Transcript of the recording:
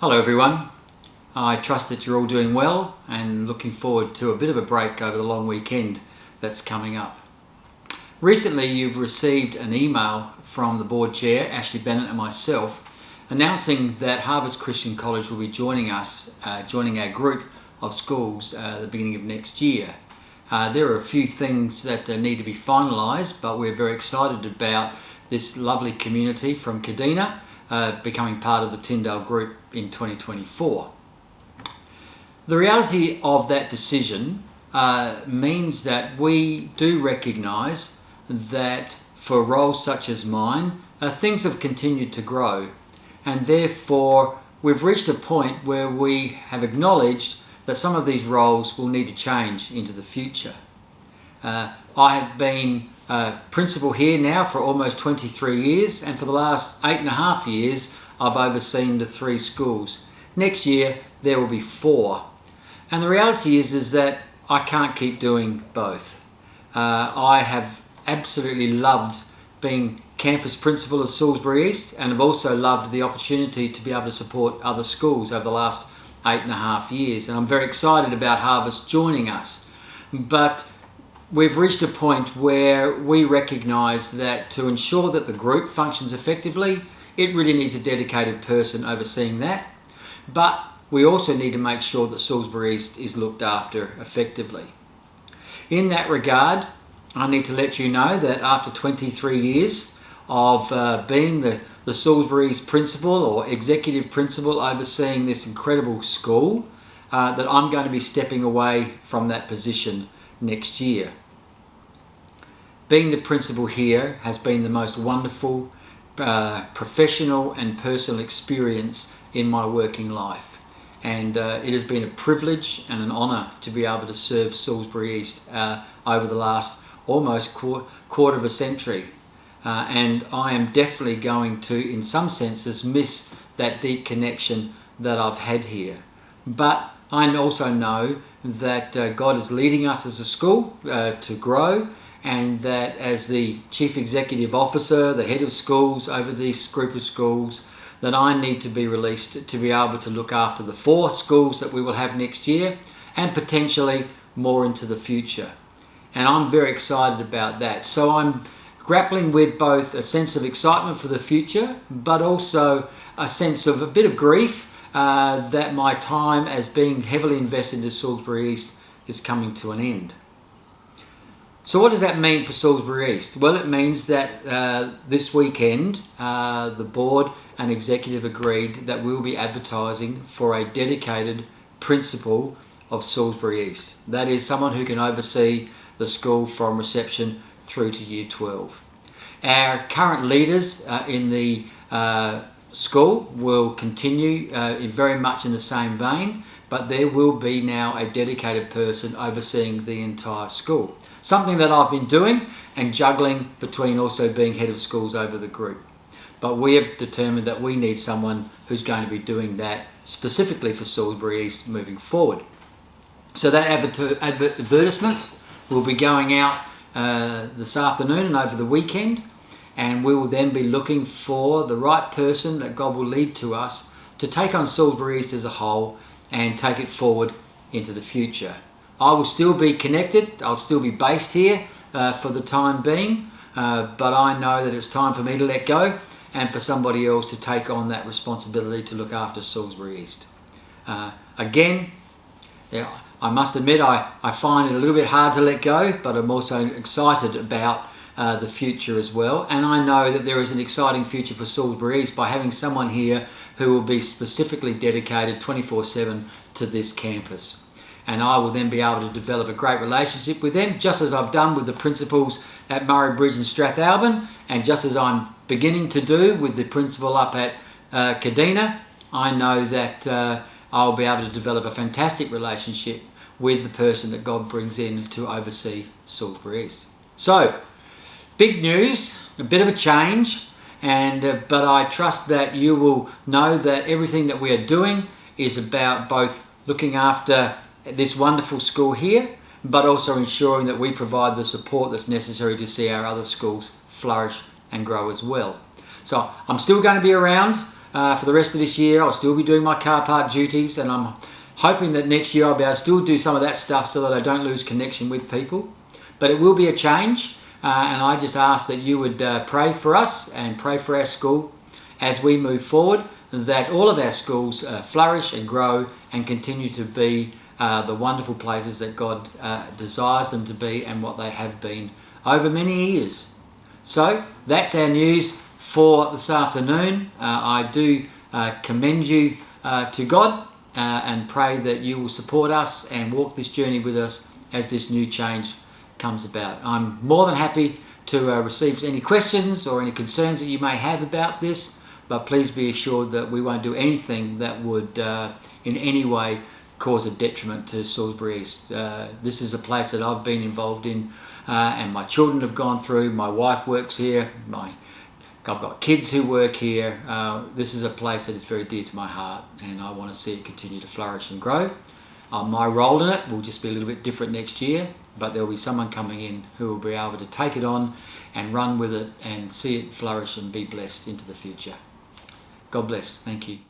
Hello everyone. I trust that you're all doing well and looking forward to a bit of a break over the long weekend that's coming up. Recently you've received an email from the board chair, Ashley Bennett, and myself announcing that Harvest Christian College will be joining us, joining our group of schools at the beginning of next year. There are a few things that need to be finalised, but we're very excited about this lovely community from Kadina becoming part of the Tyndale group in 2024. The reality of that decision means that we do recognise that for roles such as mine, things have continued to grow, and therefore we've reached a point where we have acknowledged that some of these roles will need to change into the future. I have been principal here now for almost 23 years, and for the last 8.5 years I've overseen the 3 schools. Next year there will be 4, and the reality is that I can't keep doing both. I have absolutely loved being campus principal of Salisbury East, and have also loved the opportunity to be able to support other schools over the last 8.5 years, and I'm very excited about Harvest joining us. But we've reached a point where we recognise that to ensure that the group functions effectively, it really needs a dedicated person overseeing that. But we also need to make sure that Salisbury East is looked after effectively. In that regard, I need to let you know that after 23 years of being the Salisbury East principal or executive principal overseeing this incredible school, that I'm going to be stepping away from that position next year. Being the principal here has been the most wonderful professional and personal experience in my working life, and it has been a privilege and an honour to be able to serve Salisbury East over the last almost quarter of a century, and I am definitely going to, in some senses, miss that deep connection that I've had here. But I also know that God is leading us as a school to grow, and that as the Chief Executive Officer, the head of schools over this group of schools, that I need to be released to be able to look after the 4 schools that we will have next year, and potentially more into the future. And I'm very excited about that. So I'm grappling with both a sense of excitement for the future, but also a sense of a bit of grief that my time as being heavily invested into Salisbury East is coming to an end. So what does that mean for Salisbury East? Well, it means that this weekend the board and executive agreed that we'll be advertising for a dedicated principal of Salisbury East. That is someone who can oversee the school from reception through to year 12. Our current leaders in the school will continue very much in the same vein, but there will be now a dedicated person overseeing the entire school. Something that I've been doing and juggling between also being head of schools over the group. But we have determined that we need someone who's going to be doing that specifically for Salisbury East moving forward. So that advertisement will be going out this afternoon and over the weekend, and we will then be looking for the right person that God will lead to us to take on Salisbury East as a whole and take it forward into the future. I will still be connected, I'll still be based here for the time being, but I know that it's time for me to let go and for somebody else to take on that responsibility to look after Salisbury East. Again, I must admit I find it a little bit hard to let go, but I'm also excited about the future as well, and I know that there is an exciting future for Salisbury East by having someone here who will be specifically dedicated 24/7 to this campus. And I will then be able to develop a great relationship with them, just as I've done with the principals at Murray Bridge and Strathalbyn, and just as I'm beginning to do with the principal up at Kadina. I know that I'll be able to develop a fantastic relationship with the person that God brings in to oversee Salisbury East. So, big news, a bit of a change, and but I trust that you will know that everything that we are doing is about both looking after this wonderful school here, but also ensuring that we provide the support that's necessary to see our other schools flourish and grow as well. So I'm still going to be around for the rest of this year. I'll still be doing my car park duties, and I'm hoping that next year I'll be able to still do some of that stuff so that I don't lose connection with people. But it will be a change, and I just ask that you would pray for us and pray for our school as we move forward, that all of our schools flourish and grow and continue to be the wonderful places that God desires them to be and what they have been over many years. So that's our news for this afternoon. I do commend you to God and pray that you will support us and walk this journey with us as this new change comes about. I'm more than happy to receive any questions or any concerns that you may have about this, but please be assured that we won't do anything that would in any way cause a detriment to Salisbury East. This is a place that I've been involved in and my children have gone through. My wife works here. I've got kids who work here. This is a place that is very dear to my heart, and I want to see it continue to flourish and grow. My role in it will just be a little bit different next year, but there will be someone coming in who will be able to take it on and run with it and see it flourish and be blessed into the future. God bless. Thank you.